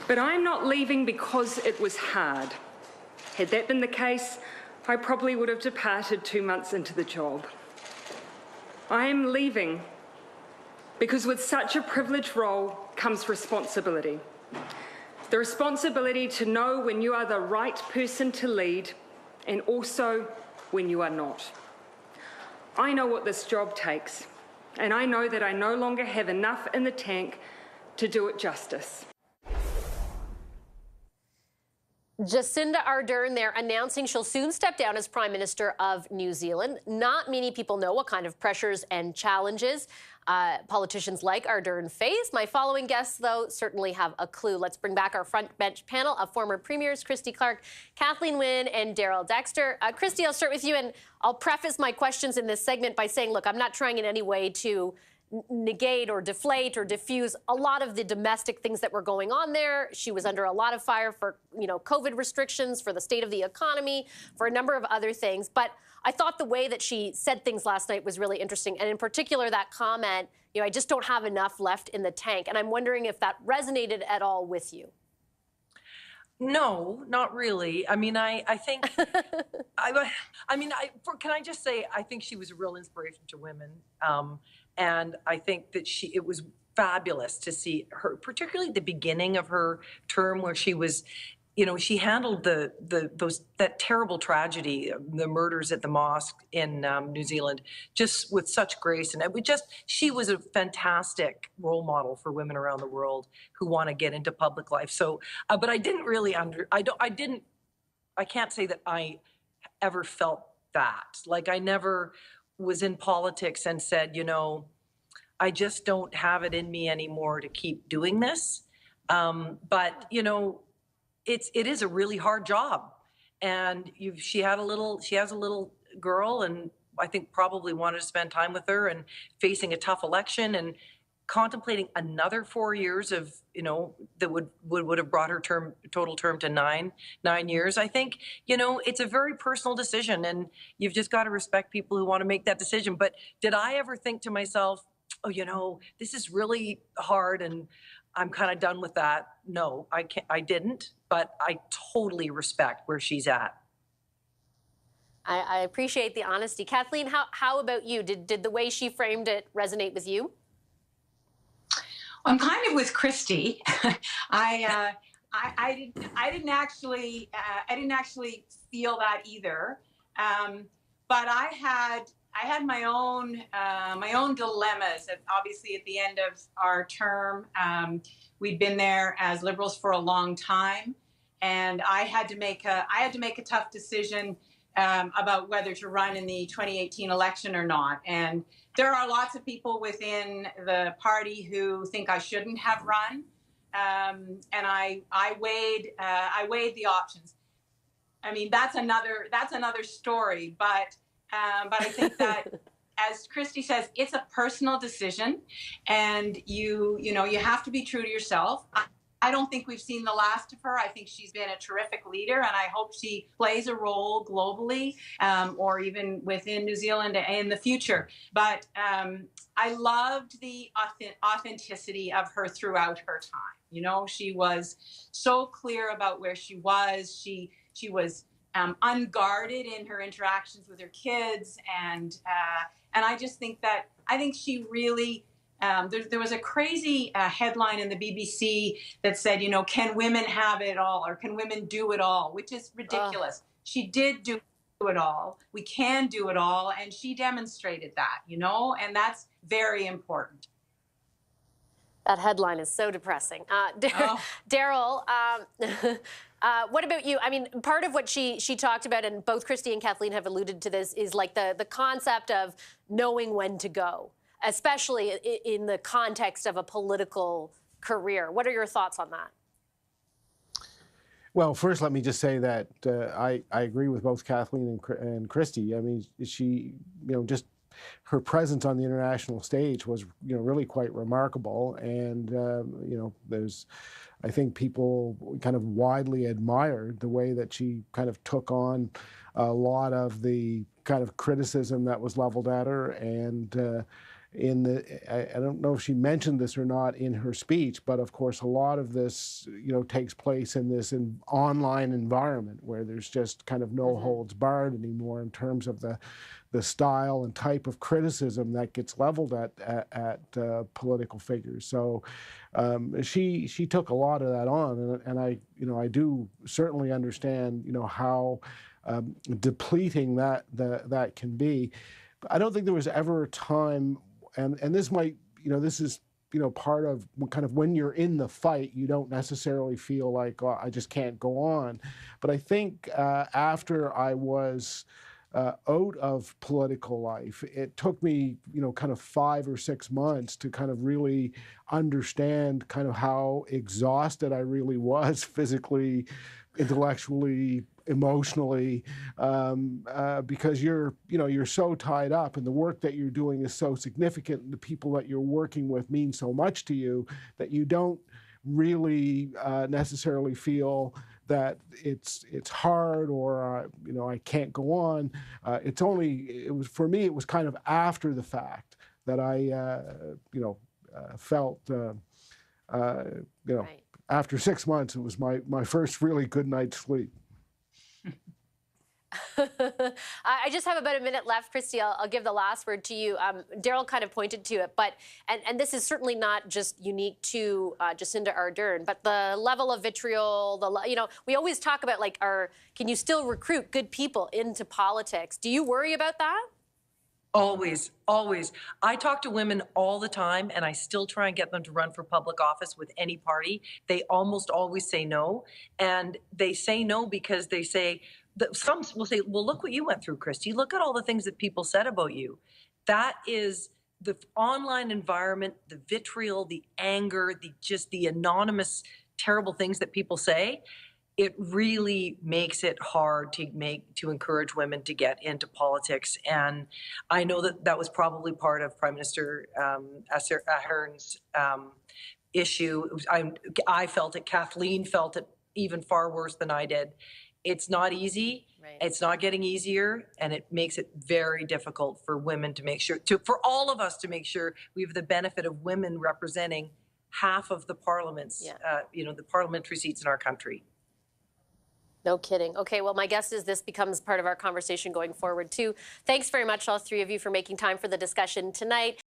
But I'm not leaving because it was hard. Had that been the case, I probably would have departed 2 months into the job. I am leaving because with such a privileged role comes responsibility. The responsibility to know when you are the right person to lead and also when you are not. I know what this job takes, and I know that I no longer have enough in the tank to do it justice. Jacinda Ardern there announcing she'll soon step down as Prime Minister of New Zealand. Not many people know what kind of pressures and challenges politicians like Ardern face. My following guests, though, certainly have a clue. Let's bring back our front bench panel of former premiers, Christy Clark, Kathleen Wynne, and Darrell Dexter. Christy, I'll start with you, and I'll preface my questions in this segment by saying, look, I'm not trying in any way to negate or deflate or diffuse a lot of the domestic things that were going on there. She was under a lot of fire for, COVID restrictions, for the state of the economy, for a number of other things. But I thought the way that she said things last night was really interesting. And in particular, that comment, I just don't have enough left in the tank. And I'm wondering if that resonated at all with you. No, not really. I mean, I think, can I just say, I think she was a real inspiration to women. And I think that it was fabulous to see her, particularly at the beginning of her term where she was, she handled that terrible tragedy, the murders at the mosque in New Zealand, just with such grace. And she was a fantastic role model for women around the world who want to get into public life. So, but I didn't really I can't say that I ever felt that. Like I never was in politics and said, I just don't have it in me anymore to keep doing this. But, it is a really hard job. And she has a little girl, and I think probably wanted to spend time with her, and facing a tough election and contemplating another 4 years of, that would have brought her total term to nine years. I think, it's a very personal decision, and you've just got to respect people who want to make that decision. But did I ever think to myself, oh, this is really hard and I'm kind of done with that? No, I didn't, but I totally respect where she's at. I appreciate the honesty. Kathleen, how about you? Did the way she framed it resonate with you? I'm kind of with Christy. I didn't actually feel that either. But I had my own dilemmas. Obviously, at the end of our term, we'd been there as Liberals for a long time, and I had to make a tough decision about whether to run in the 2018 election or not. And there are lots of people within the party who think I shouldn't have run, and I weighed the options. I mean, that's another story, but I think that, as Christy says, it's a personal decision, and you have to be true to yourself. I don't think we've seen the last of her. I think she's been a terrific leader, and I hope she plays a role globally, or even within New Zealand in the future. But I loved the authenticity of her throughout her time. She was so clear about where she was. She was unguarded in her interactions with her kids, and I just think she really. There was a crazy headline in the BBC that said, can women have it all, or can women do it all, which is ridiculous. She did do it all. We can do it all, and she demonstrated that, and that's very important. That headline is so depressing. Darrell, what about you? I mean, part of what she talked about, and both Christy and Kathleen have alluded to this, is like the concept of knowing when to go, especially in the context of a political career. What are your thoughts on that? Well, first, let me just say that I agree with both Kathleen and Christy. I mean, she, just her presence on the international stage was, really quite remarkable. And, I think people kind of widely admired the way that she kind of took on a lot of the kind of criticism that was leveled at her, and I don't know if she mentioned this or not in her speech, but of course a lot of this, takes place in this online environment where there's just kind of no holds barred anymore in terms of the style and type of criticism that gets leveled at political figures. So she took a lot of that on, and I do certainly understand how depleting that can be. I don't think there was ever a time, and this might, this is, part of kind of when you're in the fight, you don't necessarily feel like, oh, I just can't go on. But I think after I was out of political life, it took me, kind of 5 or 6 months to kind of really understand kind of how exhausted I really was physically, intellectually, emotionally, because you're so tied up, and the work that you're doing is so significant, and the people that you're working with mean so much to you, that you don't really necessarily feel that it's hard, or I can't go on. For me, it was kind of after the fact that I felt Right. after 6 months, it was my first really good night's sleep. I just have about a minute left, Christy. I'll give the last word to you. Daryl kind of pointed to it, but and this is certainly not just unique to Jacinda Ardern, but the level of vitriol. We always talk about can you still recruit good people into politics? Do you worry about that? Always, always. I talk to women all the time, and I still try and get them to run for public office with any party. They almost always say no, and they say no because they say, some will say, well, look what you went through, Christy. Look at all the things that people said about you. That is the online environment, the vitriol, the anger, the anonymous, terrible things that people say. It really makes it hard to encourage women to get into politics. And I know that was probably part of Prime Minister Ardern's issue. I felt it. Kathleen felt it even far worse than I did. It's not easy. Right. It's not getting easier, and it makes it very difficult for women to make sure, for all of us to make sure we have the benefit of women representing half of the parliaments, the parliamentary seats in our country. No kidding. Okay, well, my guess is this becomes part of our conversation going forward, too. Thanks very much, all three of you, for making time for the discussion tonight.